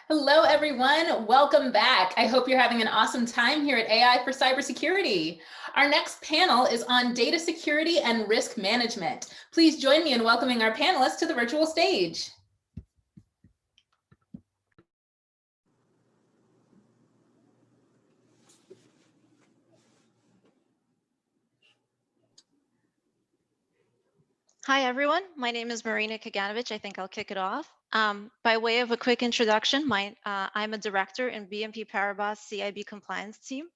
Hello, everyone. Welcome back. I hope you're having an awesome time here at AI for Cybersecurity. Our next panel is on data security and risk management. Please join me in welcoming our panelists to the virtual stage. Hi, everyone. My name is Marina Kaganovich. I think I'll kick it off. By way of a quick introduction, I'm a director in BNP Paribas CIB compliance team,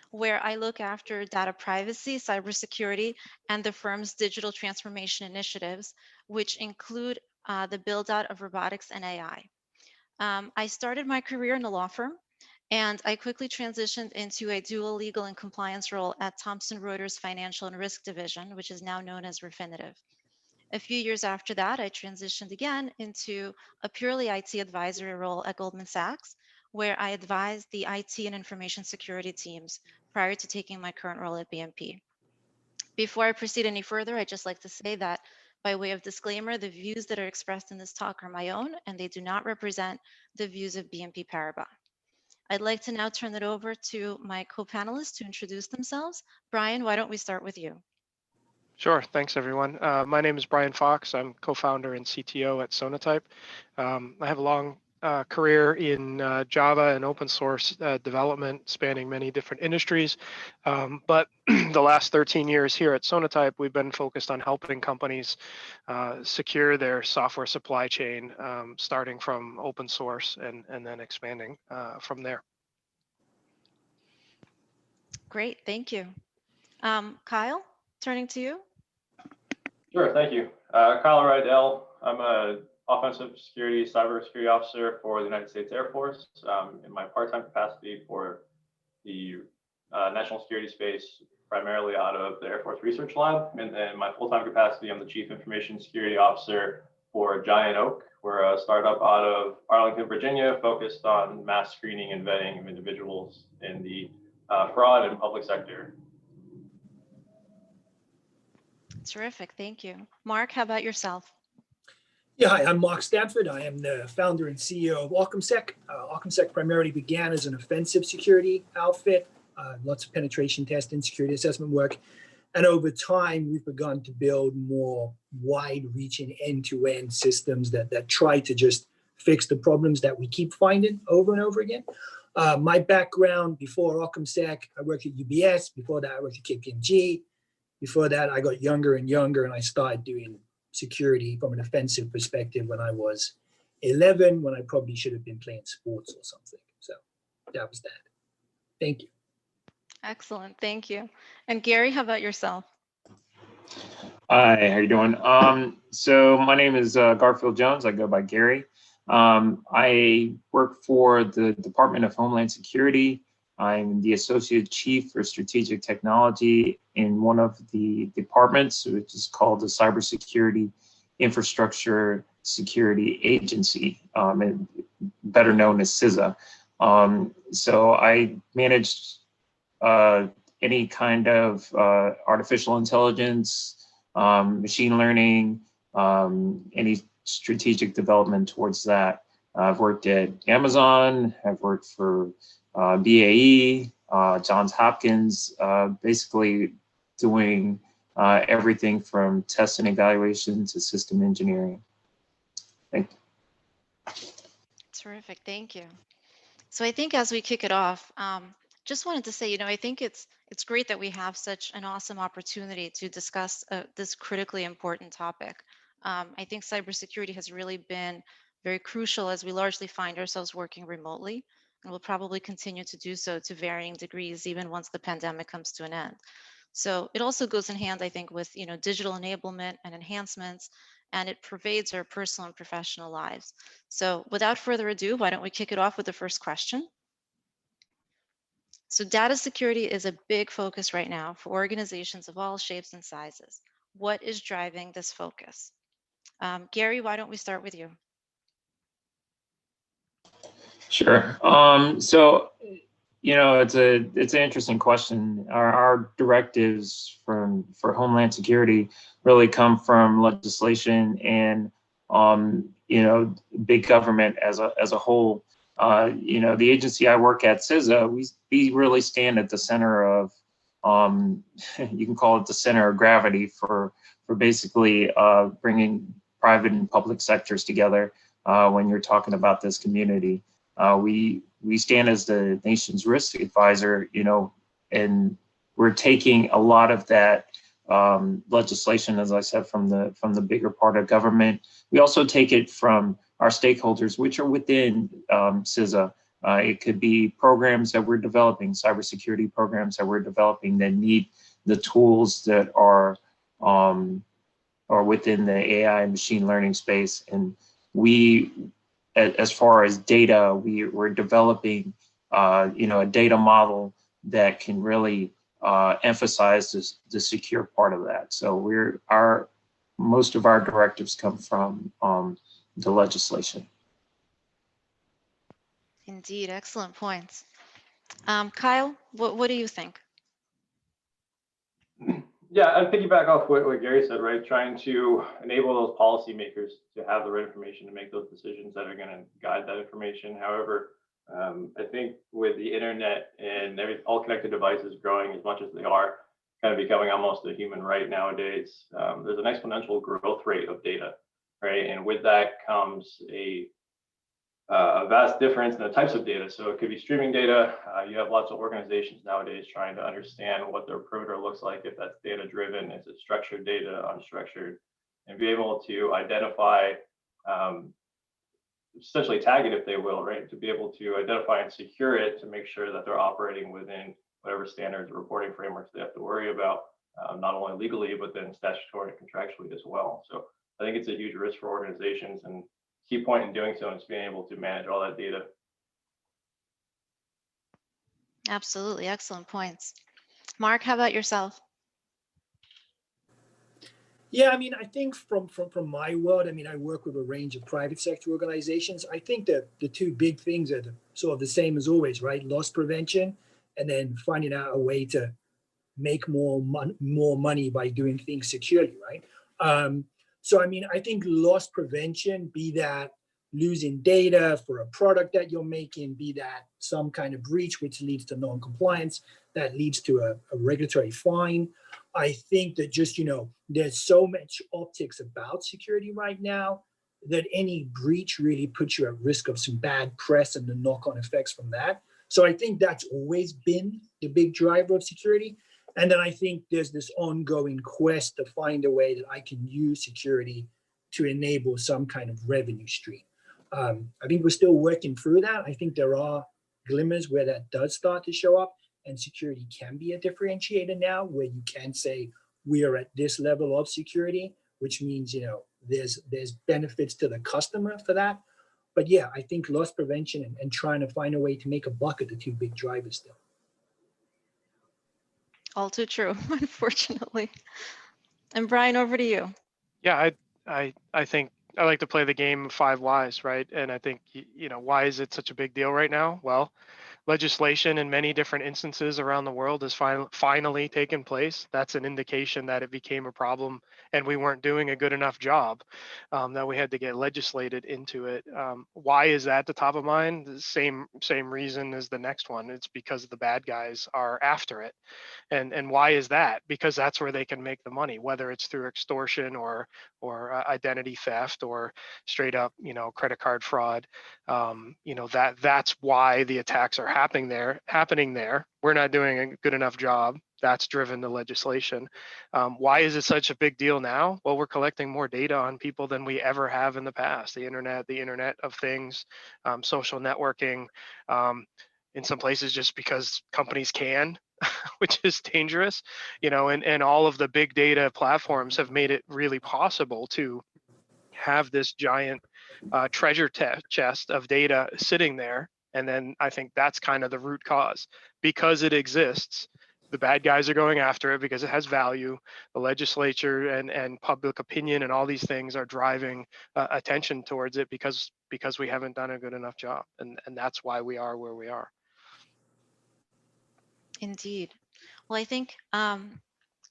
where I look after data privacy, cybersecurity, and the firm's digital transformation initiatives, which include the build out of robotics and AI. I started my career in the law firm, and I quickly transitioned into a dual legal and compliance role at Thomson Reuters Financial and Risk Division, which is now known as Refinitiv. A few years after that, I transitioned again into a purely IT advisory role at Goldman Sachs, where I advised the IT and information security teams prior to taking my current role at BNP. Before I proceed any further, I'd just like to say that by way of disclaimer, the views that are expressed in this talk are my own, and they do not represent the views of BNP Paribas. I'd like to now turn it over to my co-panelists to introduce themselves. Bryan, why don't we start with you? Sure. Thanks, everyone. My name is Bryan Fox. I'm co-founder and CTO at Sonatype. I have a long career in Java and open source development spanning many different industries. But the last 13 years here at Sonatype, we've been focused on helping companies secure their software supply chain, starting from open source and then expanding from there. Great. Thank you. Kyle, turning to you. Sure, thank you. Kyle Reidell. I'm an offensive security, cybersecurity officer for the United States Air Force in my part-time capacity for the national security space, primarily out of the Air Force Research Lab. And in my full-time capacity, I'm the Chief Information Security Officer for Giant Oak. We're a startup out of Arlington, Virginia, focused on mass screening and vetting of individuals in the fraud and public sector. Terrific, thank you. Mark, how about yourself? Yeah, hi, I'm Mark Stamford. I am the founder and CEO of OccamSec. OccamSec primarily began as an offensive security outfit, lots of penetration testing, security assessment work. And over time, we've begun to build more wide-reaching end-to-end systems that try to just fix the problems that we keep finding over and over again. My background before OccamSec, I worked at UBS. Before that, I worked at KPMG. Before that, I got younger and younger, and I started doing security from an offensive perspective when I was 11, when I probably should have been playing sports or something. So that was that. Thank you. Excellent, thank you. And Gary, how about yourself? Hi, how you doing? So my name is Garfield Jones. I go by Gary. I work for the Department of Homeland Security. I'm the Associate Chief for Strategic Technology in one of the departments, which is called the Cybersecurity Infrastructure Security Agency, and better known as CISA. So I manage any kind of artificial intelligence, machine learning, any strategic development towards that. I've worked at Amazon, I've worked for BAE, Johns Hopkins, basically doing everything from test and evaluation to system engineering. Thank you. Terrific, thank you. So I think as we kick it off, just wanted to say, I think it's great that we have such an awesome opportunity to discuss this critically important topic. I think cybersecurity has really been very crucial as we largely find ourselves working remotely, and will probably continue to do so to varying degrees even once the pandemic comes to an end. So it also goes in hand, I think, with digital enablement and enhancements, and it pervades our personal and professional lives. So without further ado, why don't we kick it off with the first question? So data security is a big focus right now for organizations of all shapes and sizes. What is driving this focus? Gary, why don't we start with you? Sure. So, it's an interesting question. Our directives for Homeland Security really come from legislation and big government as a whole. The agency I work at, CISA, we really stand at the center of, you can call it the center of gravity for basically bringing private and public sectors together when you're talking about this community. We stand as the nation's risk advisor, and we're taking a lot of that legislation, as I said, from the bigger part of government. We also take it from our stakeholders, which are within CISA. It could be programs that we're developing, cybersecurity programs that we're developing that need the tools that are within the AI and machine learning space. And we, as far as data, we're developing, a data model that can really emphasize the secure part of that. So most of our directives come from the legislation. Indeed, excellent points. Kyle, what do you think? Yeah, I'd piggyback off what Gary said, right? Trying to enable those policymakers to have the right information to make those decisions that are going to guide that information. However, I think with the internet and all connected devices growing as much as they are, kind of becoming almost a human right nowadays, there's an exponential growth rate of data, right? And with that comes a vast difference in the types of data. So it could be streaming data. You have lots of organizations nowadays trying to understand what their perimeter looks like, if that's data driven, is it structured data, unstructured, and be able to identify, essentially tag it if they will, right? To be able to identify and secure it to make sure that they're operating within whatever standards or reporting frameworks they have to worry about, not only legally, but then statutory and contractually as well. So I think it's a huge risk for organizations, and key point in doing so is being able to manage all that data. Absolutely, excellent points. Mark, how about yourself? Yeah, I mean, I think from my world, I mean, I work with a range of private sector organizations. I think that the two big things are sort of the same as always, right? Loss prevention, and then finding out a way to make more money by doing things securely, right? So, I mean, I think loss prevention, be that losing data for a product that you're making, be that some kind of breach which leads to non-compliance, that leads to a regulatory fine. I think that just, there's so much optics about security right now that any breach really puts you at risk of some bad press and the knock-on effects from that. So I think that's always been the big driver of security. And then I think there's this ongoing quest to find a way that I can use security to enable some kind of revenue stream. I think we're still working through that. I think there are glimmers where that does start to show up, and security can be a differentiator now, where you can say we are at this level of security, which means there's benefits to the customer for that. But yeah, I think loss prevention and trying to find a way to make a buck are the two big drivers still. All too true, unfortunately. And Bryan, over to you. Yeah, I think I like to play the game of 5 whys, right? And I think, why is it such a big deal right now? Well, legislation in many different instances around the world has finally taken place. That's an indication that it became a problem and we weren't doing a good enough job, that we had to get legislated into it. Why is that the top of mind? The same reason as the next one. It's because the bad guys are after it. And why is that? Because that's where they can make the money, whether it's through extortion or identity theft or straight up, credit card fraud. That's why the attacks are happening there. We're not doing a good enough job. That's driven the legislation. Why is it such a big deal now? Well, we're collecting more data on people than we ever have in the past. The internet of things, social networking, in some places just because companies can, which is dangerous, and all of the big data platforms have made it really possible to have this giant treasure chest of data sitting there. And then I think that's kind of the root cause. Because it exists, the bad guys are going after it because it has value. The legislature and public opinion and all these things are driving attention towards it because we haven't done a good enough job. And that's why we are where we are. Indeed. Well, I think,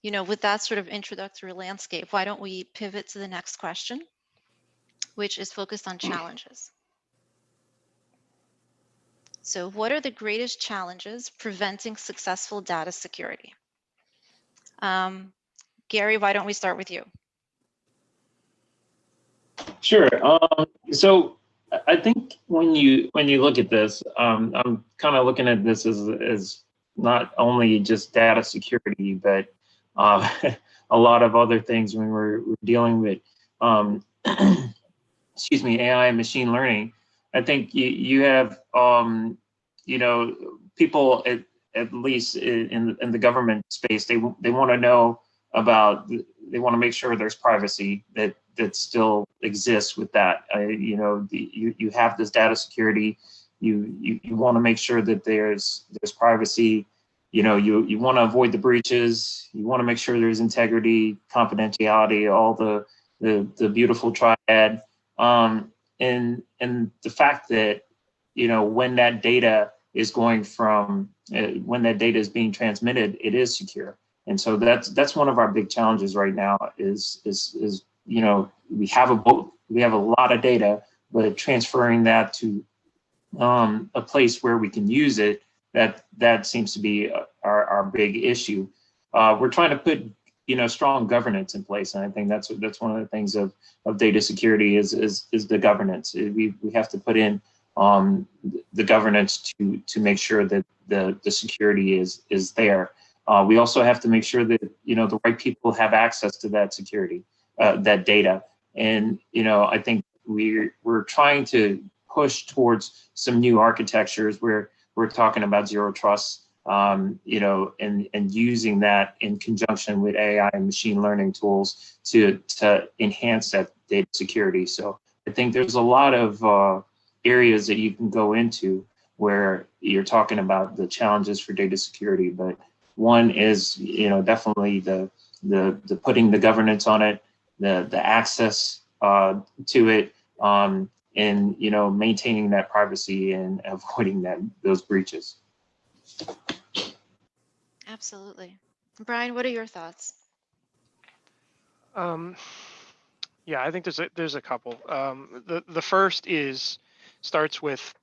with that sort of introductory landscape, why don't we pivot to the next question, which is focused on challenges. So what are the greatest challenges preventing successful data security? Gary, why don't we start with you? Sure. So I think when you look at this, I'm kind of looking at this as not only just data security, but a lot of other things when we're dealing with, excuse me, AI and machine learning. I think you have, you know, people at least in the government space, they want to know about, they want to make sure there's privacy that still exists with that. You know, you have this data security. You want to make sure that there's privacy. You know, you want to avoid the breaches. You want to make sure there's integrity, confidentiality, all the beautiful triad. And the fact that, you know, when that data is going from, when that data is being transmitted, it is secure. And so that's one of our big challenges right now is you know, we have a lot of data, but transferring that to a place where we can use it, that seems to be our big issue. We're trying to put, you know, strong governance in place, and I think that's one of the things of data security is the governance. We have to put in the governance to make sure that the security is there. We also have to make sure that, you know, the right people have access to that security, that data. And, you know, I think we're trying to push towards some new architectures where we're talking about zero trust, you know, and using that in conjunction with AI and machine learning tools to enhance that data security. So I think there's a lot of areas that you can go into where you're talking about the challenges for data security, but one is, you know, definitely the putting the governance on it, the access to it, and, you know, maintaining that privacy and avoiding those breaches. Absolutely. Bryan, what are your thoughts? Yeah, I think there's a couple. The first starts with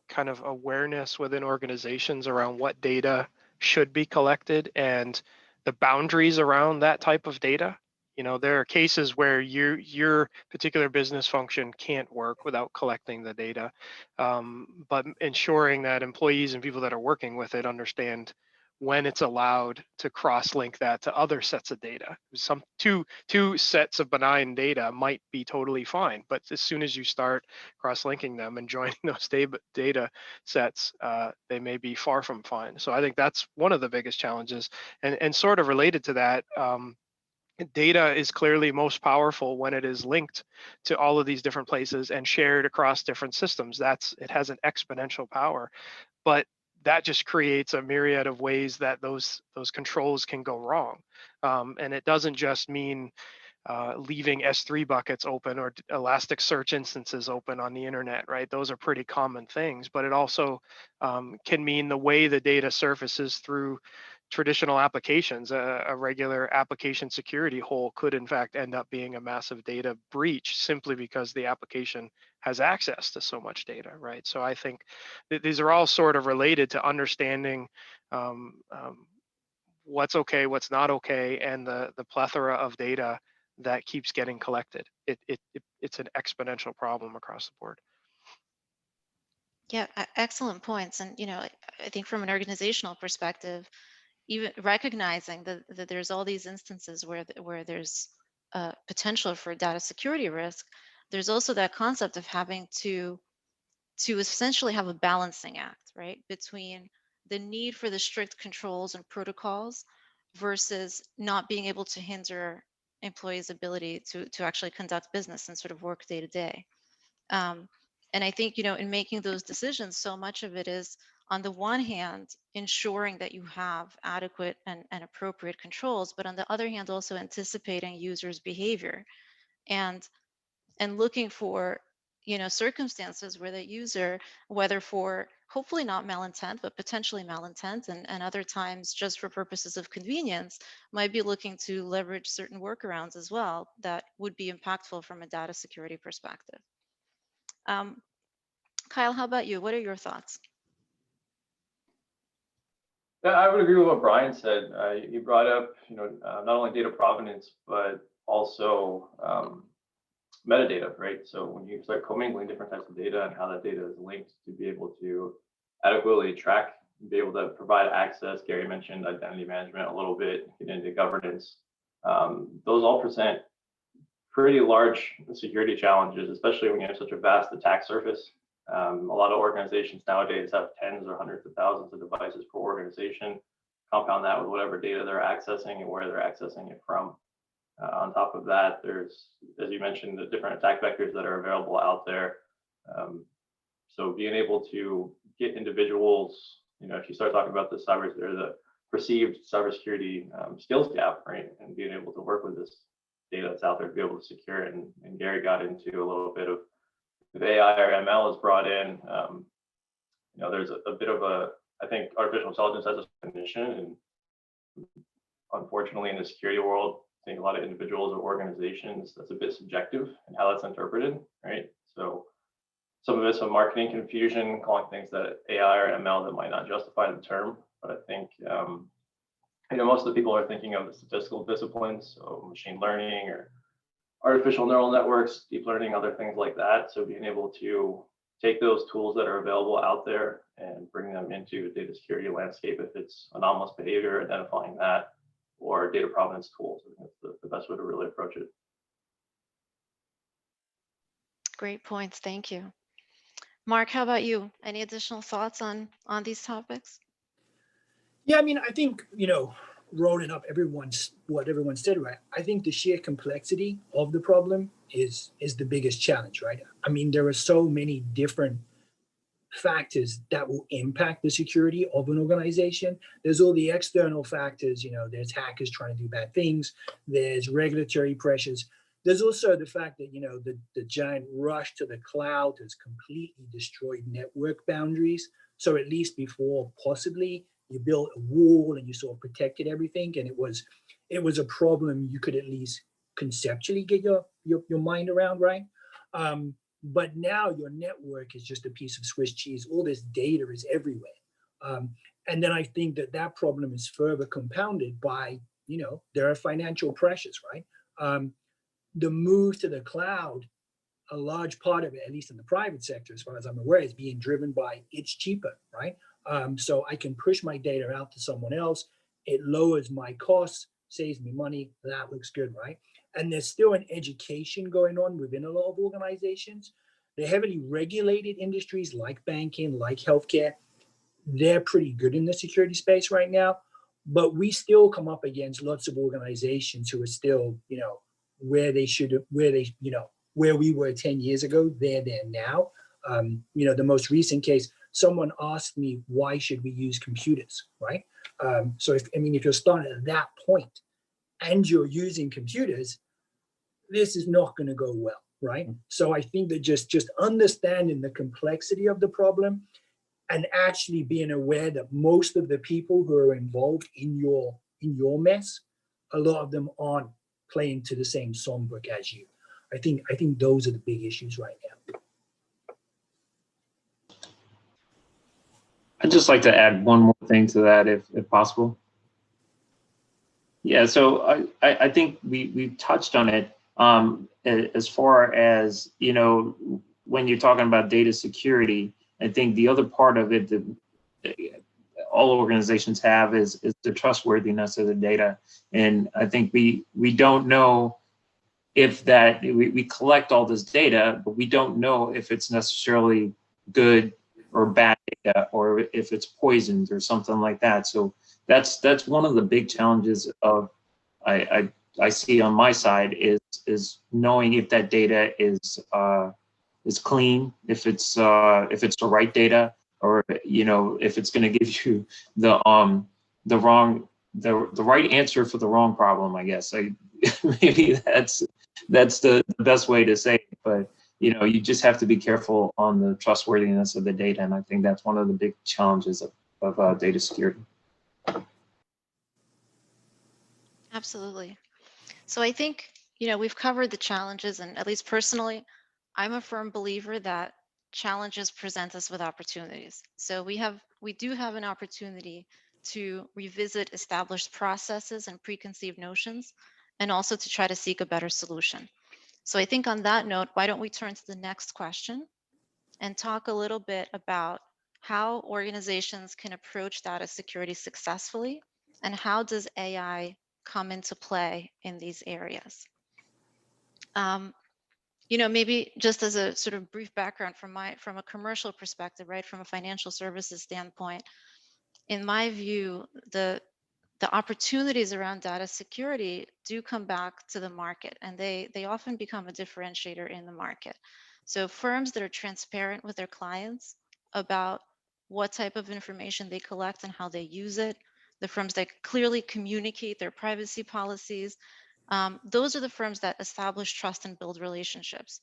kind of awareness within organizations around what data should be collected and the boundaries around that type of data. You know, there are cases where your particular business function can't work without collecting the data, but ensuring that employees and people that are working with it understand when it's allowed to cross-link that to other sets of data. Some two sets of benign data might be totally fine, but as soon as you start cross-linking them and joining those data sets, they may be far from fine. So I think that's one of the biggest challenges. And sort of related to that, data is clearly most powerful when it is linked to all of these different places and shared across different systems. It has an exponential power, but that just creates a myriad of ways that those controls can go wrong. And it doesn't just mean leaving S3 buckets open or Elasticsearch instances open on the internet, right? Those are pretty common things, but it also can mean the way the data surfaces through traditional applications. A regular application security hole could in fact end up being a massive data breach simply because the application has access to so much data, right? So I think these are all sort of related to understanding what's okay, what's not okay, and the plethora of data that keeps getting collected. It's an exponential problem across the board. Yeah, excellent points. And, you know, I think from an organizational perspective, even recognizing that there's all these instances where there's potential for data security risk, there's also that concept of having to essentially have a balancing act, right, between the need for the strict controls and protocols versus not being able to hinder employees' ability to actually conduct business and sort of work day to day. And I think, you know, in making those decisions, so much of it is, on the one hand, ensuring that you have adequate and appropriate controls, but on the other hand, also anticipating users' behavior and looking for, you know, circumstances where the user, whether for hopefully not malintent, but potentially malintent, and other times just for purposes of convenience, might be looking to leverage certain workarounds as well that would be impactful from a data security perspective. Kyle, how about you? What are your thoughts? Yeah, I would agree with what Bryan said. He brought up, not only data provenance, but also metadata, right? So when you start commingling different types of data and how that data is linked to be able to adequately track, be able to provide access. Gary mentioned identity management a little bit, get into governance. Those all present pretty large security challenges, especially when you have such a vast attack surface. A lot of organizations nowadays have tens or hundreds of thousands of devices per organization. Compound that with whatever data they're accessing and where they're accessing it from. On top of that, there's, as you mentioned, the different attack vectors that are available out there. So being able to get individuals, if you start talking about the the perceived cybersecurity skills gap, right, and being able to work with this data that's out there to be able to secure it. And Gary got into a little bit of if AI or ML is brought in. There's a bit of I think artificial intelligence has a definition, and unfortunately in the security world, I think a lot of individuals or organizations, that's a bit subjective in how that's interpreted, right? So some of it's some marketing confusion, calling things that AI or ML that might not justify the term. But I think, most of the people are thinking of the statistical disciplines, so machine learning or artificial neural networks, deep learning, other things like that. So being able to take those tools that are available out there and bring them into a data security landscape, if it's anomalous behavior, identifying that, or data provenance tools, I think that's the best way to really approach it. Great points, thank you. Mark, how about you? Any additional thoughts on these topics? Yeah, I mean, I think, rolling up what everyone said, right? I think the sheer complexity of the problem is the biggest challenge, right? I mean, there are so many different factors that will impact the security of an organization. There's all the external factors, there's hackers trying to do bad things, there's regulatory pressures. There's also the fact that, the giant rush to the cloud has completely destroyed network boundaries. So at least before, possibly, you built a wall and you sort of protected everything, and it was a problem you could at least conceptually get your mind around, right? But now your network is just a piece of Swiss cheese. All this data is everywhere. And then I think that problem is further compounded by, there are financial pressures, right? The move to the cloud, a large part of it, at least in the private sector, as far as I'm aware, is being driven by it's cheaper, right? So I can push my data out to someone else. It lowers my costs, saves me money. That looks good, right? And there's still an education going on within a lot of organizations. The heavily regulated industries like banking, like healthcare, they're pretty good in the security space right now. But we still come up against lots of organizations who are still, where we were 10 years ago, they're there now. The most recent case, someone asked me, why should we use computers, right? So if you're starting at that point and you're using computers, this is not going to go well, right? So I think that just understanding the complexity of the problem and actually being aware that most of the people who are involved in your mess, a lot of them aren't playing to the same songbook as you. I think those are the big issues right now. I'd just like to add one more thing to that, if possible. Yeah, so I think we touched on it as far as, when you're talking about data security. I think the other part of it that all organizations have is the trustworthiness of the data. And I think we don't know if that, we collect all this data, but we don't know if it's necessarily good or bad data, or if it's poisoned or something like that. So that's one of the big challenges of I see on my side is knowing if that data is clean, if it's the right data, or if it's going to give you the right answer for the wrong problem. I guess maybe that's the best way to say it. But you just have to be careful on the trustworthiness of the data, and I think that's one of the big challenges of data security. Absolutely. So I think we've covered the challenges, and at least personally, I'm a firm believer that challenges present us with opportunities. So we do have an opportunity to revisit established processes and preconceived notions, and also to try to seek a better solution. So I think on that note, why don't we turn to the next question and talk a little bit about how organizations can approach data security successfully, and how does AI come into play in these areas? Maybe just as a sort of brief background from a commercial perspective, right, from a financial services standpoint, in my view, the opportunities around data security do come back to the market, and they often become a differentiator in the market. So firms that are transparent with their clients about what type of information they collect and how they use it, the firms that clearly communicate their privacy policies, those are the firms that establish trust and build relationships.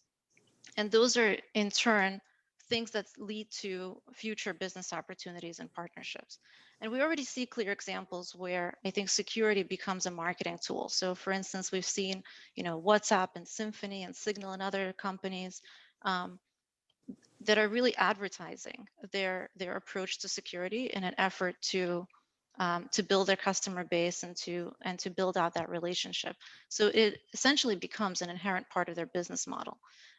And those are in turn things that lead to future business opportunities and partnerships. And we already see clear examples where I think security becomes a marketing tool. So for instance, we've seen, WhatsApp and Symphony and Signal and other companies that are really advertising their approach to security in an effort to build their customer base and to build out that relationship. So it essentially becomes an inherent part of their business model.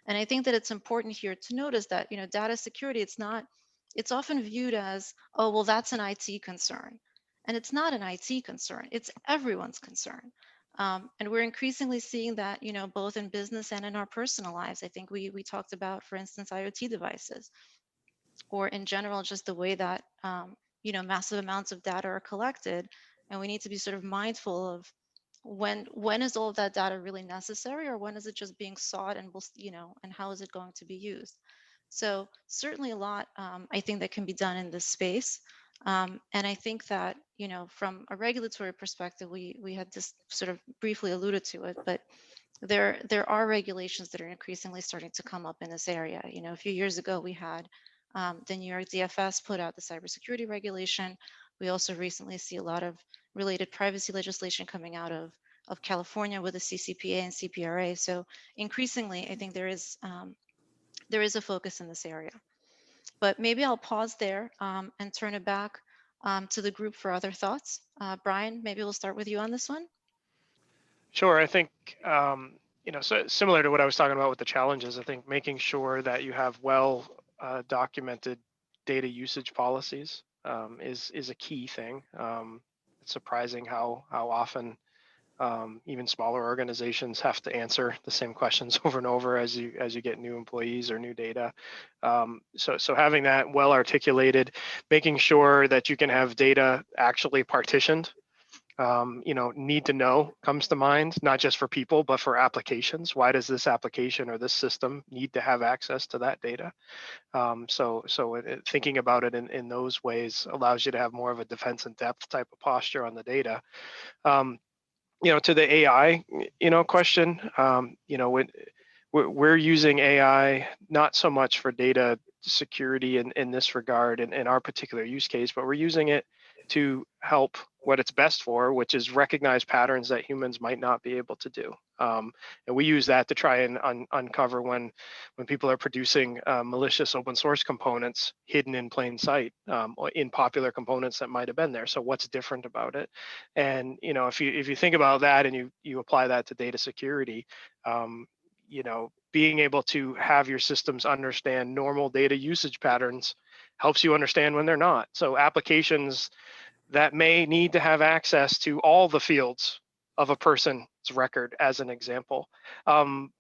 And I think that it's important here to notice that, data security, it's often viewed as, oh, well, that's an IT concern. And it's not an IT concern, it's everyone's concern. And we're increasingly seeing that, both in business and in our personal lives. I think we talked about, for instance, IoT devices, or in general, just the way that, massive amounts of data are collected. And we need to be sort of mindful of when is all of that data really necessary, or when is it just being sought, and and how is it going to be used? So certainly a lot, I think, that can be done in this space. And I think that, from a regulatory perspective, we had just sort of briefly alluded to it, but there are regulations that are increasingly starting to come up in this area. A few years ago, we had the New York DFS put out the cybersecurity regulation. We also recently see a lot of related privacy legislation coming out of California with the CCPA and CPRA. So increasingly, I think there is a focus in this area. But maybe I'll pause there and turn it back to the group for other thoughts. Bryan, maybe we'll start with you on this one. Sure. I think, so similar to what I was talking about with the challenges, I think making sure that you have well documented data usage policies is a key thing. It's surprising how often even smaller organizations have to answer the same questions over and over as you get new employees or new data. So having that well articulated, making sure that you can have data actually partitioned. Need to know comes to mind, not just for people, but for applications. Why does this application or this system need to have access to that data? So thinking about it in those ways allows you to have more of a defense in depth type of posture on the data. To the AI, question, we're using AI not so much for data security in this regard in our particular use case, but we're using it to help what it's best for, which is recognize patterns that humans might not be able to do. And we use that to try and uncover when people are producing malicious open source components hidden in plain sight, in popular components that might have been there. So what's different about it? And if you think about that and you apply that to data security, being able to have your systems understand normal data usage patterns helps you understand when they're not. So applications that may need to have access to all the fields of a person's record, as an example,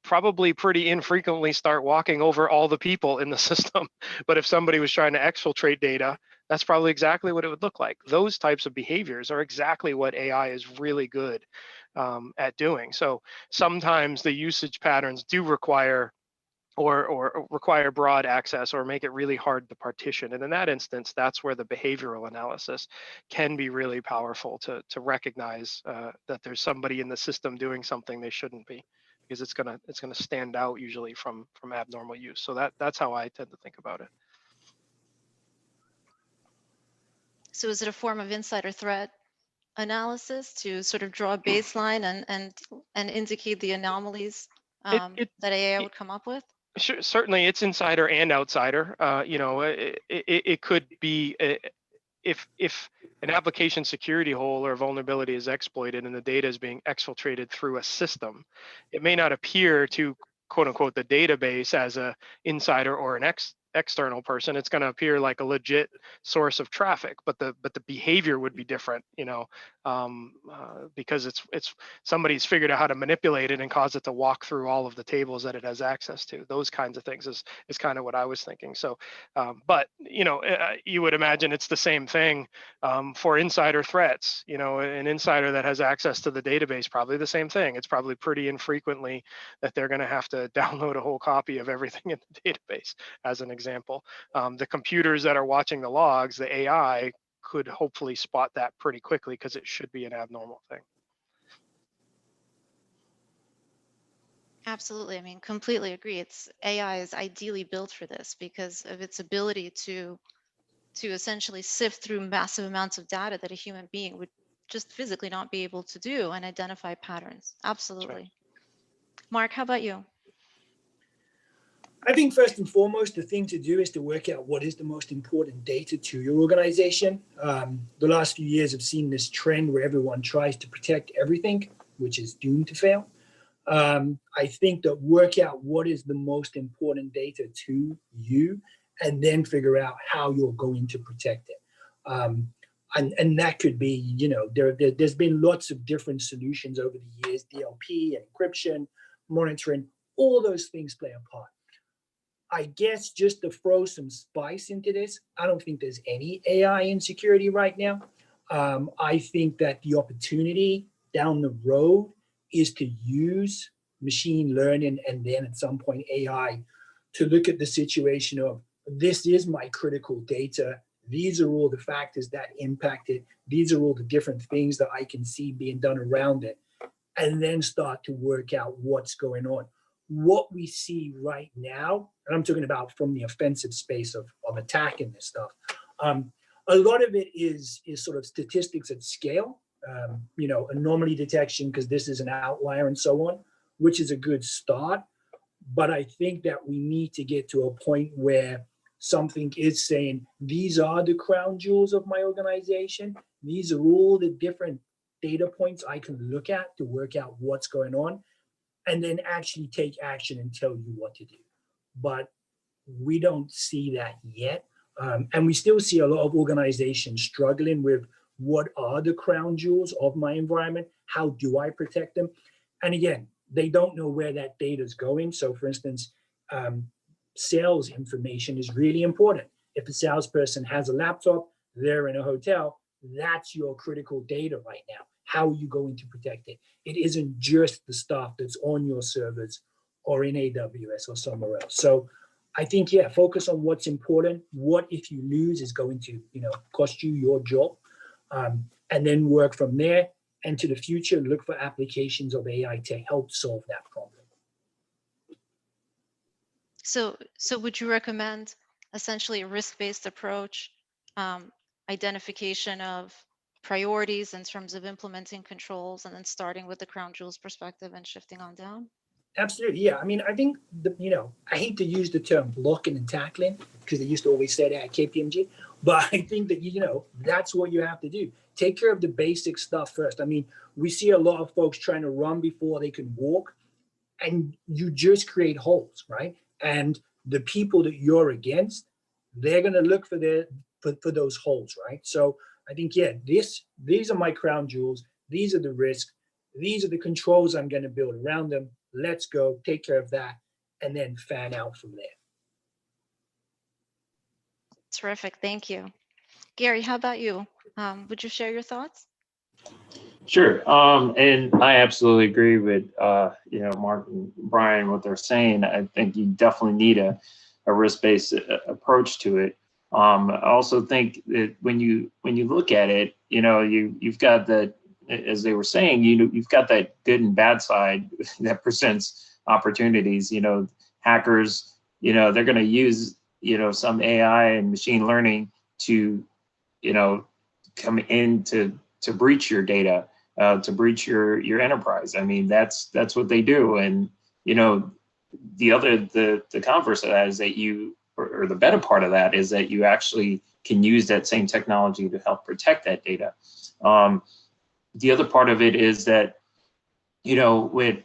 probably pretty infrequently start walking over all the people in the system. But if somebody was trying to exfiltrate data, that's probably exactly what it would look like. Those types of behaviors are exactly what AI is really good at doing. So sometimes the usage patterns do require or require broad access or make it really hard to partition. And in that instance, that's where the behavioral analysis can be really powerful to recognize that there's somebody in the system doing something they shouldn't be, because it's gonna stand out usually from abnormal use. So that's how I tend to think about it. So is it a form of insider threat analysis to sort of draw a baseline and indicate the anomalies that AI would come up with? Sure, certainly it's insider and outsider. It could be if an application security hole or vulnerability is exploited and the data is being exfiltrated through a system, it may not appear to quote unquote the database as a insider or an external person. It's going to appear like a legit source of traffic, but the behavior would be different, because it's somebody's figured out how to manipulate it and cause it to walk through all of the tables that it has access to. Those kinds of things is kind of what I was thinking. So, but you would imagine it's the same thing for insider threats. An insider that has access to the database, probably the same thing. It's probably pretty infrequently that they're going to have to download a whole copy of everything in the database, as an example. The computers that are watching the logs, the AI, could hopefully spot that pretty quickly because it should be an abnormal thing. Absolutely. I mean, completely agree. AI is ideally built for this because of its ability to essentially sift through massive amounts of data that a human being would just physically not be able to do and identify patterns. Absolutely. Right. Mark, how about you? I think first and foremost, the thing to do is to work out what is the most important data to your organization. The last few years have seen this trend where everyone tries to protect everything, which is doomed to fail. I think that work out what is the most important data to you and then figure out how you're going to protect it. And that could be, there's been lots of different solutions over the years, DLP, encryption, monitoring, all those things play a part. I guess just to throw some spice into this, I don't think there's any AI in security right now. I think that the opportunity down the road is to use machine learning and then at some point AI to look at the situation of, this is my critical data. These are all the factors that impact it. These are all the different things that I can see being done around it. And then start to work out what's going on. What we see right now, and I'm talking about from the offensive space of attacking this stuff, a lot of it is sort of statistics at scale, anomaly detection, because this is an outlier and so on, which is a good start. But I think that we need to get to a point where something is saying, these are the crown jewels of my organization. These are all the different data points I can look at to work out what's going on, and then actually take action and tell you what to do. But we don't see that yet. And we still see a lot of organizations struggling with what are the crown jewels of my environment? How do I protect them? And again, they don't know where that data is going. So for instance, sales information is really important. If a salesperson has a laptop, they're in a hotel, that's your critical data right now. How are you going to protect it? It isn't just the stuff that's on your servers or in AWS or somewhere else. So I think, focus on what's important. What if you lose is going to, cost you your job, and then work from there. And to the future, look for applications of AI to help solve that problem. So would you recommend essentially a risk-based approach, identification of priorities in terms of implementing controls, and then starting with the crown jewels perspective and shifting on down? Absolutely, yeah. I mean, I think, I hate to use the term blocking and tackling because they used to always say that at KPMG, but I think that, that's what you have to do. Take care of the basic stuff first. I mean, we see a lot of folks trying to run before they can walk, and you just create holes, right? And the people that you're against, they're going to look for those holes, right? So I think, these are my crown jewels. These are the risks. These are the controls I'm going to build around them. Let's go take care of that and then fan out from there. Terrific. Thank you. Gary, how about you? Would you share your thoughts? Sure. And I absolutely agree with, Mark and Bryan, what they're saying. I think you definitely need a risk-based approach to it. I also think that when you look at it, you've got that, as they were saying, you've got that good and bad side that presents opportunities. Hackers, they're going to use, some AI and machine learning to, come in to breach your data, to breach your enterprise. I mean, that's what they do. And, the converse of that is that you or the better part of that is that you actually can use that same technology to help protect that data. The other part of it is that, with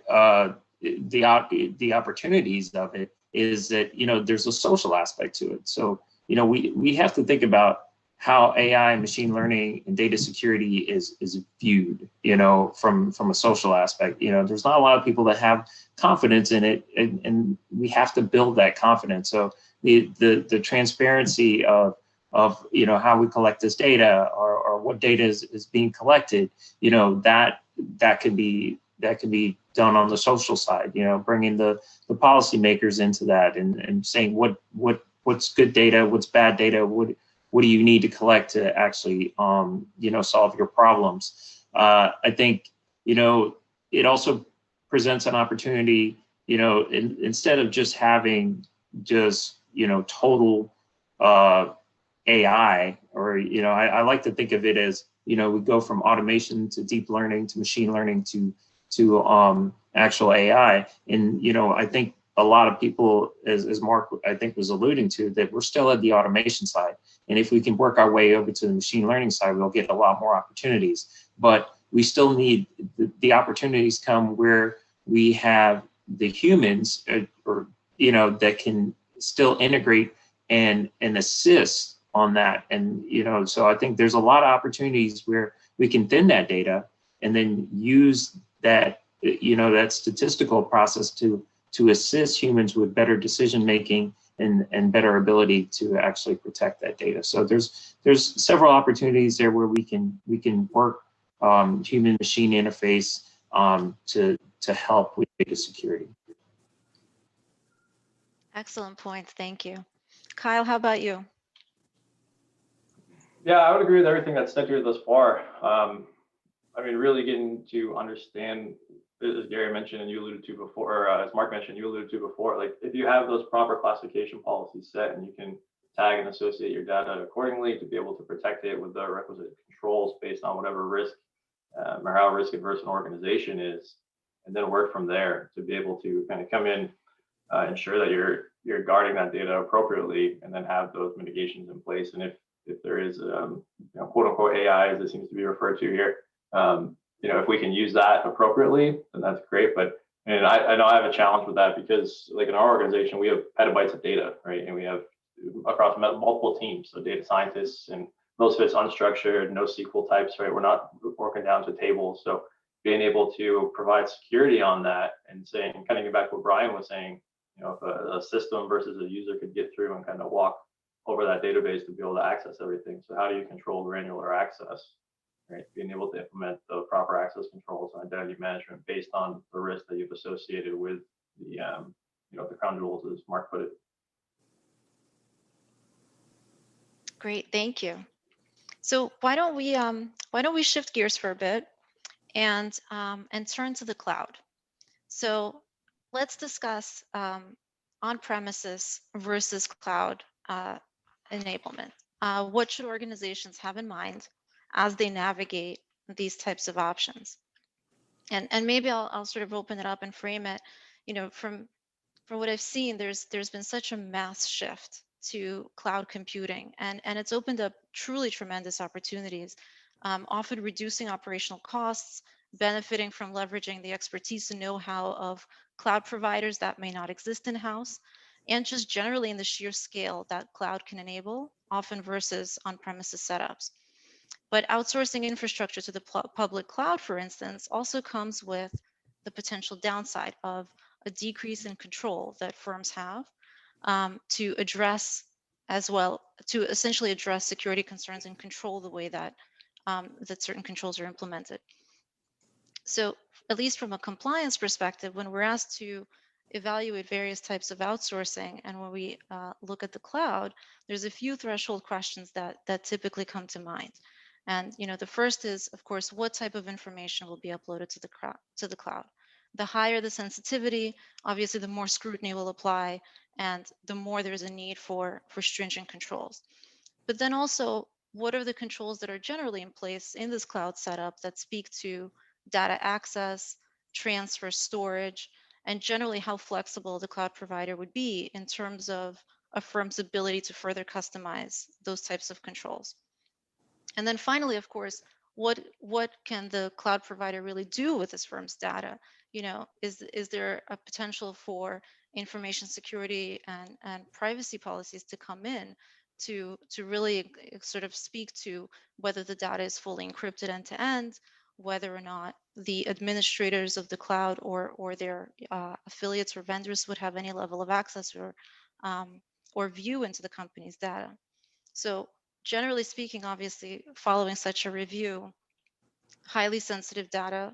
the opportunities of it is that, there's a social aspect to it. So, we have to think about how AI, machine learning, and data security is viewed, from a social aspect. There's not a lot of people that have confidence in it, and we have to build that confidence. So the transparency of how we collect this data, or what data is being collected, that can be done on the social side. Bringing the policymakers into that, and saying what's good data, what's bad data, what do you need to collect to actually solve your problems. I think it also presents an opportunity, instead of just having total AI, or I like to think of it as we go from automation to deep learning to machine learning to actual AI. And I think a lot of people, as Mark I think was alluding to, that we're still at the automation side, and if we can work our way over to the machine learning side, we'll get a lot more opportunities. But we still need the opportunities come where we have the humans, that can still integrate and assist on that. And so I think there's a lot of opportunities where we can thin that data and then use that that statistical process to assist humans with better decision making and better ability to actually protect that data. So there's several opportunities there where we can work human machine interface to help with data security. Excellent points. Thank you. Kyle, how about you? Yeah, I would agree with everything that's said here thus far. Really getting to understand, as Gary mentioned and you alluded to before, or as Mark mentioned, you alluded to before, like if you have those proper classification policies set and you can tag and associate your data accordingly to be able to protect it with the requisite controls based on whatever risk or how risk adverse an organization is, and then work from there to be able to kind of come in, ensure that you're guarding that data appropriately, and then have those mitigations in place. And if there is quote unquote AI, as it seems to be referred to here, if we can use that appropriately, then that's great. But I know I have a challenge with that because, like, in our organization, we have petabytes of data, right? And we have across multiple teams, so data scientists, and most of it's unstructured, no SQL types, right? We're not working down to tables. So being able to provide security on that and saying, kind of getting back to what Bryan was saying, if a system versus a user could get through and kind of walk over that database to be able to access everything. So how do you control granular access? Right, being able to implement the proper access controls and identity management based on the risk that you've associated with the the crown jewels, as Mark put it. Great, thank you. So why don't we shift gears for a bit and turn to the cloud. So let's discuss on-premises versus cloud enablement. What should organizations have in mind as they navigate these types of options? And maybe I'll sort of open it up and frame it. From what I've seen, there's been such a mass shift to cloud computing, and it's opened up truly tremendous opportunities, often reducing operational costs, benefiting from leveraging the expertise and know-how of cloud providers that may not exist in-house, and just generally in the sheer scale that cloud can enable, often versus on-premises setups. But outsourcing infrastructure to the public cloud, for instance, also comes with the potential downside of a decrease in control that firms have to address, as well, to essentially address security concerns and control the way that that certain controls are implemented. So at least from a compliance perspective, when we're asked to evaluate various types of outsourcing, and when we look at the cloud, there's a few threshold questions that typically come to mind. And the first is, of course, what type of information will be uploaded to the cloud. The higher the sensitivity, obviously, the more scrutiny will apply, and the more there's a need for stringent controls. But then also, what are the controls that are generally in place in this cloud setup that speak to data access, transfer, storage, and generally how flexible the cloud provider would be in terms of a firm's ability to further customize those types of controls. And then finally, of course, what can the cloud provider really do with this firm's data? You know, is there a potential for information security and privacy policies to come in to really sort of speak to whether the data is fully encrypted end to end, whether or not the administrators of the cloud or their affiliates or vendors would have any level of access or view into the company's data. So generally speaking, obviously, following such a review, highly sensitive data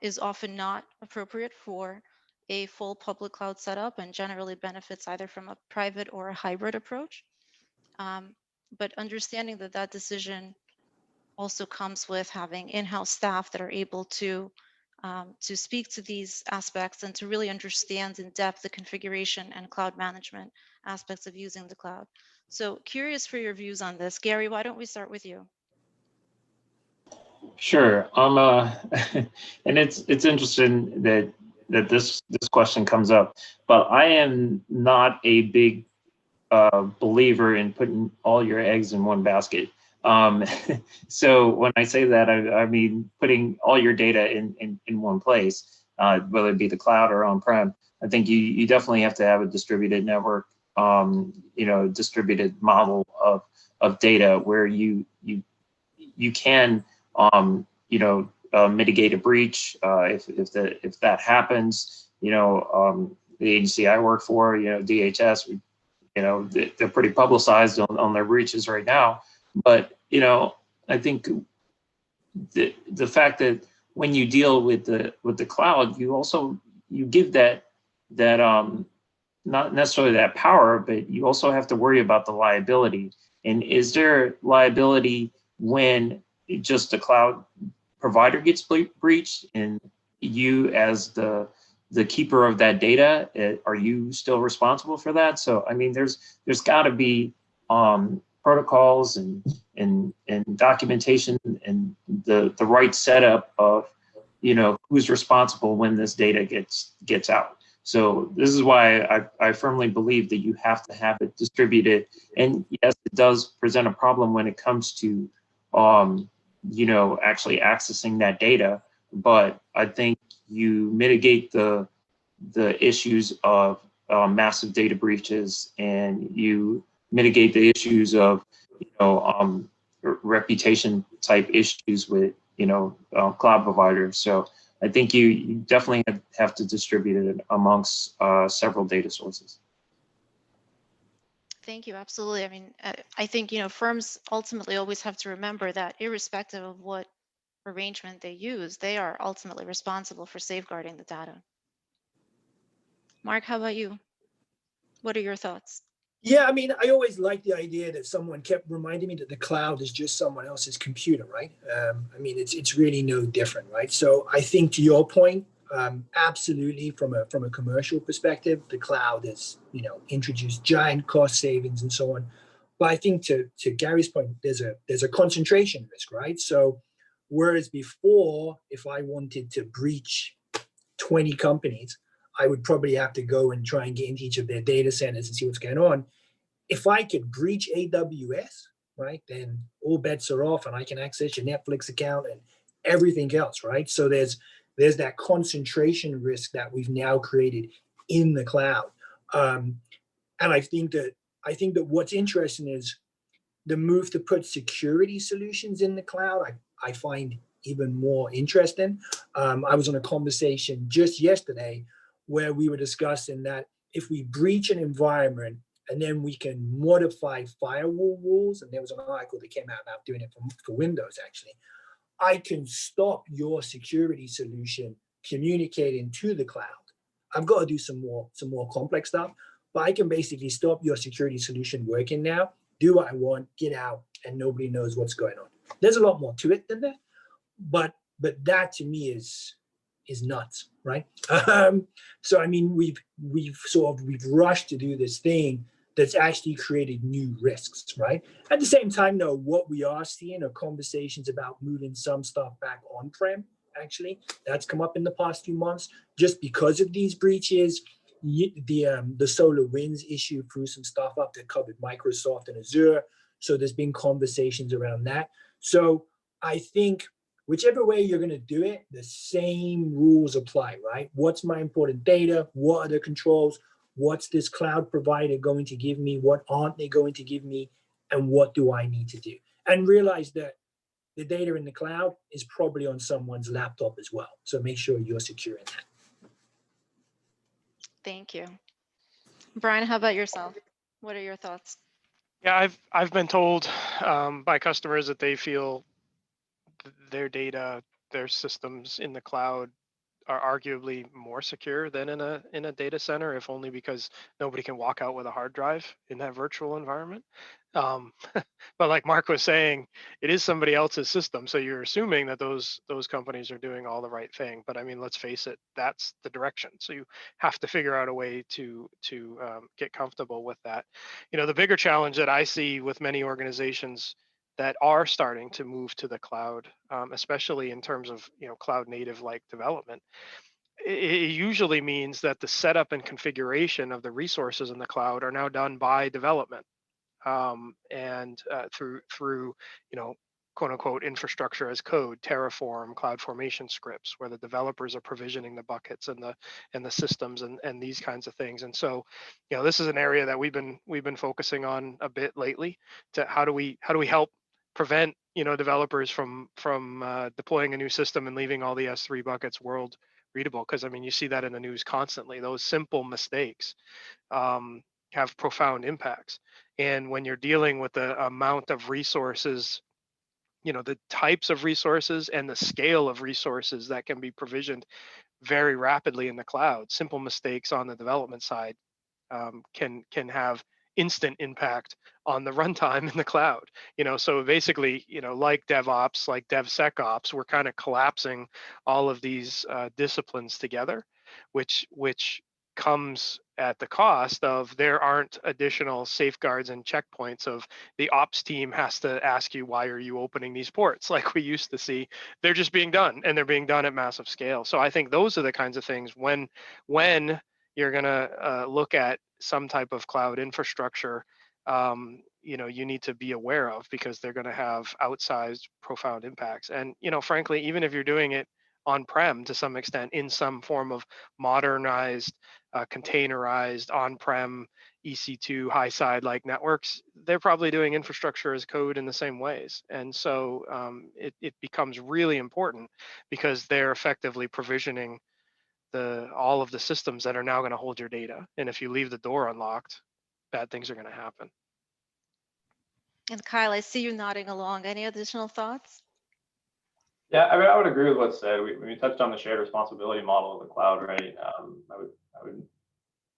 is often not appropriate for a full public cloud setup and generally benefits either from a private or a hybrid approach. But understanding that that decision also comes with having in-house staff that are able to speak to these aspects and to really understand in depth the configuration and cloud management aspects of using the cloud. So curious for your views on this. Gary, why don't we start with you? Sure. And it's interesting that this question comes up, but I am not a big believer in putting all your eggs in one basket. So when I say that, I mean putting all your data in one place, whether it be the cloud or on-prem. I think you definitely have to have a distributed network, distributed model of data where you can mitigate a breach if that happens. The agency I work for, DHS, they're pretty publicized on their breaches right now. But I think the fact that when you deal with the cloud, you give that not necessarily that power, but you also have to worry about the liability. And is there liability when just the cloud provider gets breached, and you as the keeper of that data, are you still responsible for that? So I mean, there's got to be protocols and documentation and the right setup of who's responsible when this data gets out. So this is why I firmly believe that you have to have it distributed. And yes, it does present a problem when it comes to actually accessing that data. But I think you mitigate the issues of massive data breaches, and you mitigate the issues of reputation type issues with cloud providers. So I think you definitely have to distribute it amongst several data sources. Thank you. Absolutely. I mean, I think, firms ultimately always have to remember that irrespective of what arrangement they use, they are ultimately responsible for safeguarding the data. Mark, how about you? What are your thoughts? Yeah, I mean, I always liked the idea that someone kept reminding me that the cloud is just someone else's computer, right? I mean, it's really no different, right? So I think to your point, absolutely, from a commercial perspective, the cloud has introduced giant cost savings and so on. But I think to Gary's point, there's a concentration risk, right? So whereas before, if I wanted to breach 20 companies, I would probably have to go and try and get into each of their data centers and see what's going on. If I could breach AWS, right, then all bets are off and I can access your Netflix account and everything else, right? So there's that concentration risk that we've now created in the cloud. And I think that what's interesting is the move to put security solutions in the cloud. I find even more interesting. I was on a conversation just yesterday where we were discussing that if we breach an environment and then we can modify firewall rules, and there was an article that came out about doing it for Windows actually, I can stop your security solution communicating to the cloud. I've got to do some more complex stuff, but I can basically stop your security solution working now, do what I want, get out, and nobody knows what's going on. There's a lot more to it than that, but that to me is nuts, right? So I mean, we've rushed to do this thing that's actually created new risks, right? At the same time, though, what we are seeing are conversations about moving some stuff back on-prem. Actually, that's come up in the past few months just because of these breaches. the SolarWinds issue threw some stuff up that covered Microsoft and Azure. So there's been conversations around that. So I think whichever way you're going to do it, the same rules apply, right? What's my important data? What are the controls? What's this cloud provider going to give me? What aren't they going to give me? And what do I need to do? And realize that the data in the cloud is probably on someone's laptop as well. So make sure you're securing that. Thank you. Brian, how about yourself? What are your thoughts? Yeah, I've been told by customers that they feel their data, their systems in the cloud are arguably more secure than in a data center, if only because nobody can walk out with a hard drive in that virtual environment. But like Mark was saying, it is somebody else's system, so you're assuming that those companies are doing all the right thing. But I mean, let's face it, that's the direction. So you have to figure out a way to get comfortable with that. You know, the bigger challenge that I see with many organizations that are starting to move to the cloud, especially in terms of cloud native like development, it usually means that the setup and configuration of the resources in the cloud are now done by development, and through quote unquote infrastructure as code, Terraform, CloudFormation scripts, where the developers are provisioning the buckets and the systems and these kinds of things. And so, this is an area that we've been focusing on a bit lately. To how do we help prevent developers from deploying a new system and leaving all the S3 buckets world readable? Because I mean, you see that in the news constantly. Those simple mistakes have profound impacts. And when you're dealing with the amount of resources, the types of resources and the scale of resources that can be provisioned very rapidly in the cloud, simple mistakes on the development side can have instant impact on the runtime in the cloud. So basically, like DevOps, like DevSecOps, we're kind of collapsing all of these disciplines together, which comes at the cost of there aren't additional safeguards and checkpoints of the ops team has to ask you, why are you opening these ports, like we used to see. They're just being done, and they're being done at massive scale. So I think those are the kinds of things when you're going to look at some type of cloud infrastructure, you need to be aware of, because they're going to have outsized, profound impacts. And frankly, even if you're doing it on-prem to some extent in some form of modernized, containerized on-prem EC2 high side like networks, they're probably doing infrastructure as code in the same ways. And so it becomes really important, because they're effectively provisioning all of the systems that are now going to hold your data. And if you leave the door unlocked, bad things are going to happen. And Kyle, I see you nodding along. Any additional thoughts? Yeah, I mean, I would agree with what's said. We touched on the shared responsibility model of the cloud, right? I would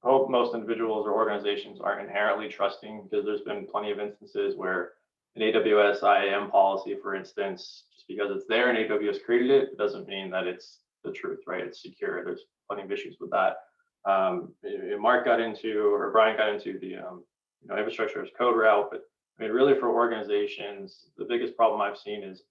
hope most individuals or organizations aren't inherently trusting, because there's been plenty of instances where an AWS IAM policy, for instance, just because it's there and AWS created it, it doesn't mean that it's the truth, right? It's secure. There's plenty of issues with that. Mark got into, or Brian got into the infrastructure as code route, but I mean, really for organizations, the biggest problem I've seen is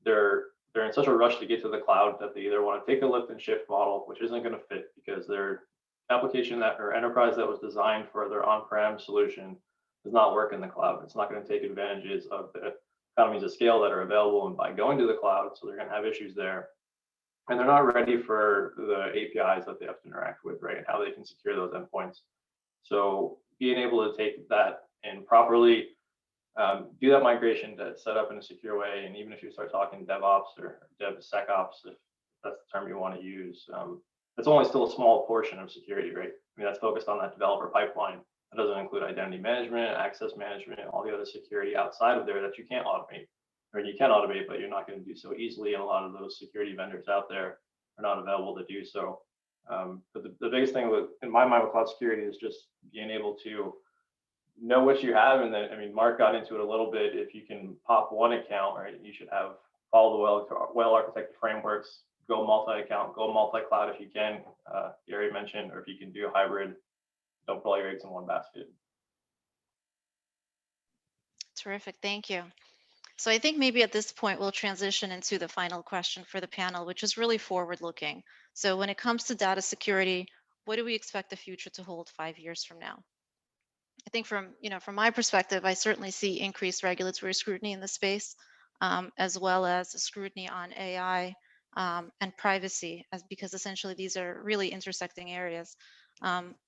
they're in such a rush to get to the cloud that they either want to take a lift and shift model, which isn't going to fit, because their application or enterprise that was designed for their on-prem solution does not work in the cloud. It's not going to take advantages of the economies of scale that are available and by going to the cloud, so they're going to have issues there. And they're not ready for the APIs that they have to interact with, right? And how they can secure those endpoints. So being able to take that and properly do that migration to set up in a secure way, and even if you start talking DevOps or DevSecOps, if that's the term you want to use, it's only still a small portion of security, right? I mean, that's focused on that developer pipeline. That doesn't include identity management, access management, all the other security outside of there that you can't automate. Or you can automate, but you're not going to do so easily, and a lot of those security vendors out there are not available to do so. But the biggest thing in my mind with cloud security is just being able to know what you have. And then, I mean, Mark got into it a little bit. If you can pop one account, right, you should follow the well-architected frameworks, go multi-account, go multi-cloud if you can. Gary mentioned, or if you can do a hybrid, don't put all your eggs in one basket. Terrific, thank you. So I think maybe at this point, we'll transition into the final question for the panel, which is really forward-looking. So when it comes to data security, what do we expect the future to hold 5 years from now? I think from my perspective, I certainly see increased regulatory scrutiny in the space, as well as scrutiny on AI and privacy, because essentially these are really intersecting areas.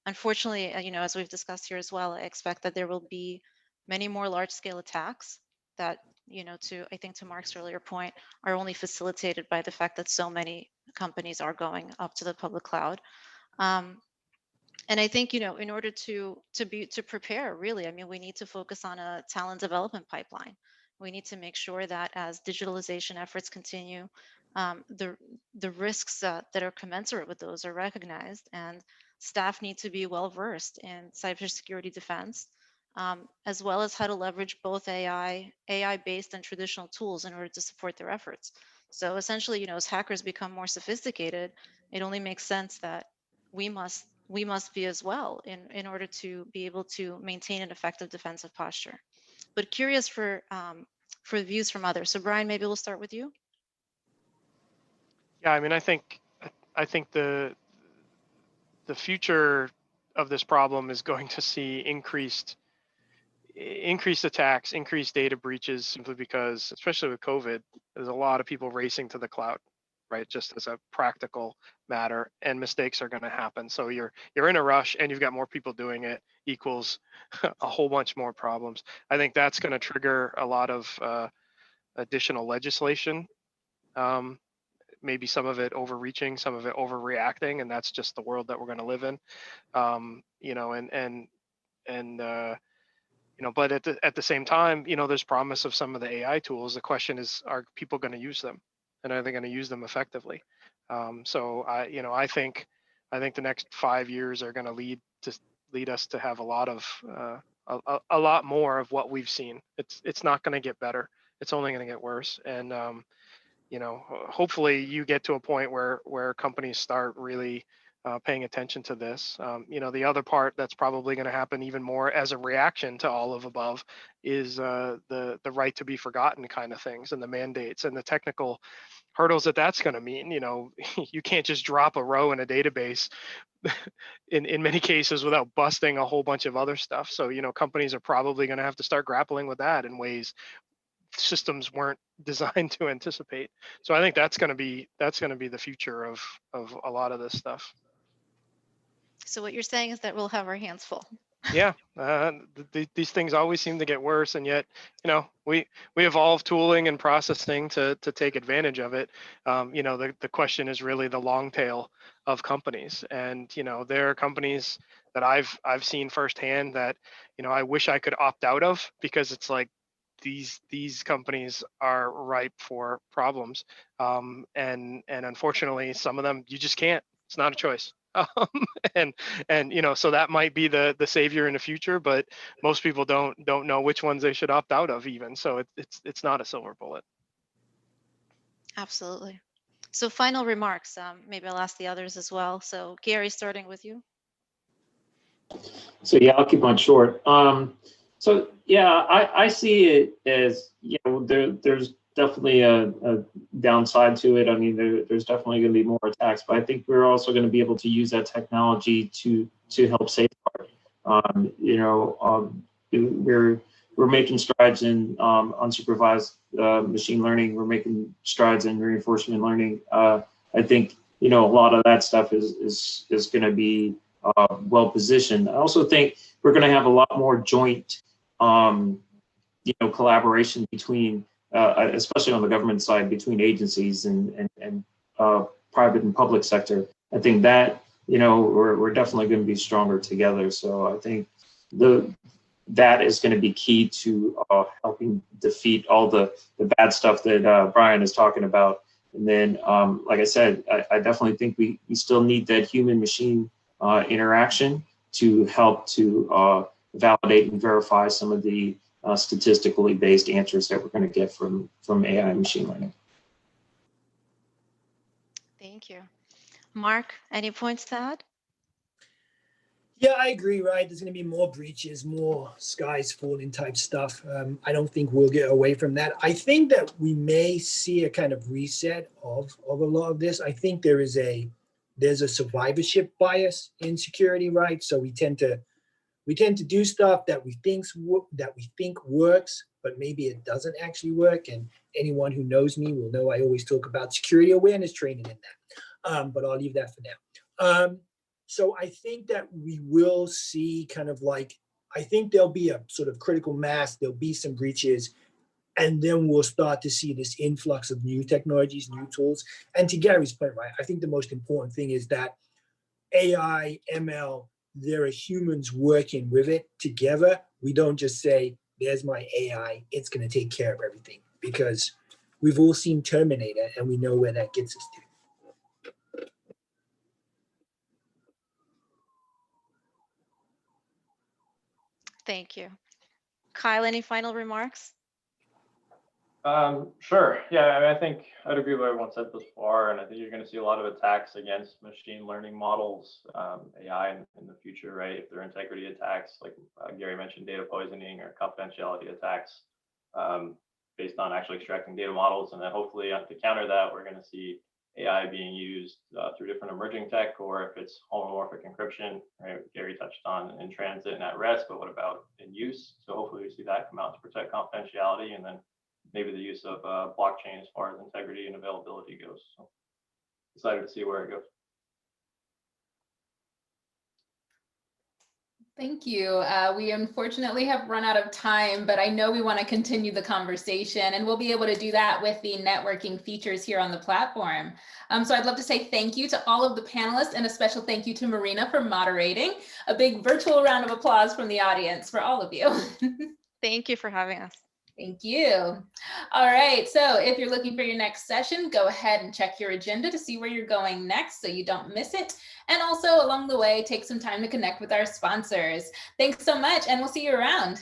Unfortunately, as we've discussed here as well, I expect that there will be many more large-scale attacks that, I think to Mark's earlier point, are only facilitated by the fact that so many companies are going up to the public cloud. And I think, in order to prepare, really, I mean, we need to focus on a talent development pipeline. We need to make sure that as digitalization efforts continue, the risks that are commensurate with those are recognized, and staff need to be well versed in cybersecurity defense, as well as how to leverage both AI-based and traditional tools in order to support their efforts. So essentially, as hackers become more sophisticated, it only makes sense that we must be as well in order to be able to maintain an effective defensive posture. But curious for views from others. So Bryan, maybe we'll start with you. Yeah, I mean, I think the future of this problem is going to see increased attacks, increased data breaches, simply because, especially with COVID, there's a lot of people racing to the cloud, right? Just as a practical matter, and mistakes are going to happen. So you're in a rush, and you've got more people doing it, equals a whole bunch more problems. I think that's going to trigger a lot of additional legislation. Maybe some of it overreaching, some of it overreacting, and that's just the world that we're going to live in. But at the same time, there's promise of some of the AI tools. The question is, are people going to use them, and are they going to use them effectively? So I think the next 5 years are going to lead us to have a lot more of what we've seen. It's not going to get better. It's only going to get worse. And hopefully you get to a point where companies start really paying attention to this. The other part that's probably going to happen even more as a reaction to all of above is the right to be forgotten kind of things, and the mandates and the technical hurdles that's going to mean. You can't just drop a row in a database in many cases without busting a whole bunch of other stuff. So companies are probably going to have to start grappling with that in ways systems weren't designed to anticipate. So I think that's going to be the future of a lot of this stuff. So what you're saying is that we'll have our hands full. Yeah, these things always seem to get worse, and yet we evolve tooling and processing to take advantage of it. The question is really the long tail of companies, and there are companies that I've seen firsthand that I wish I could opt out of, because it's like these companies are ripe for problems, and unfortunately some of them you just can't. It's not a choice. And so that might be the savior in the future, but most people don't know which ones they should opt out of even. So it's not a silver bullet. Absolutely. So final remarks. Maybe I'll ask the others as well. So Gary, starting with you. So yeah, I'll keep on short. So yeah, I see it as there's definitely a downside to it. I mean, there's definitely going to be more attacks, but I think we're also going to be able to use that technology to help safeguard. We're making strides in unsupervised machine learning. We're making strides in reinforcement learning. I think a lot of that stuff is going to be well positioned. I also think we're going to have a lot more joint collaboration between, especially on the government side, between agencies and private and public sector. I think that we're definitely going to be stronger together. So I think that is going to be key to helping defeat all the bad stuff that Bryan is talking about. And then, like I said, I definitely think we still need that human-machine interaction to help to validate and verify some of the statistically based answers that we're going to get from AI and machine learning. Thank you. Mark, any points to add? Yeah, I agree, right? There's going to be more breaches, more skies falling type stuff. I don't think we'll get away from that. I think that we may see a kind of reset of a lot of this. I think there is a there's a survivorship bias in security, right? So we tend to do stuff that we think works, but maybe it doesn't actually work. And anyone who knows me will know I always talk about security awareness training in that. But I'll leave that for now. So I think that we will see kind of like, I think there'll be a sort of critical mass, there'll be some breaches, and then we'll start to see this influx of new technologies, new tools. And to Gary's point, right, I think the most important thing is that AI, ML, there are humans working with it together. We don't just say, there's my AI, it's going to take care of everything, because we've all seen Terminator and we know where that gets us to. Thank you. Kyle, any final remarks? Sure. Yeah, I mean, I think I'd agree with what everyone said thus far, and I think you're going to see a lot of attacks against machine learning models, AI in the future, right? If they're integrity attacks, like Gary mentioned, data poisoning or confidentiality attacks based on actually extracting data models, and then hopefully to counter that, we're going to see AI being used through different emerging tech, or if it's homomorphic encryption, right? Gary touched on in transit and at rest, but what about in use? So hopefully we see that come out to protect confidentiality, and then maybe the use of blockchain as far as integrity and availability goes. So excited to see where it goes. Thank you. We unfortunately have run out of time, but I know we want to continue the conversation, and we'll be able to do that with the networking features here on the platform. So I'd love to say thank you to all of the panelists, and a special thank you to Marina for moderating. A big virtual round of applause from the audience for all of you. Thank you for having us. Thank you. All right, so if you're looking for your next session, go ahead and check your agenda to see where you're going next so you don't miss it. And also along the way, take some time to connect with our sponsors. Thanks so much, and we'll see you around.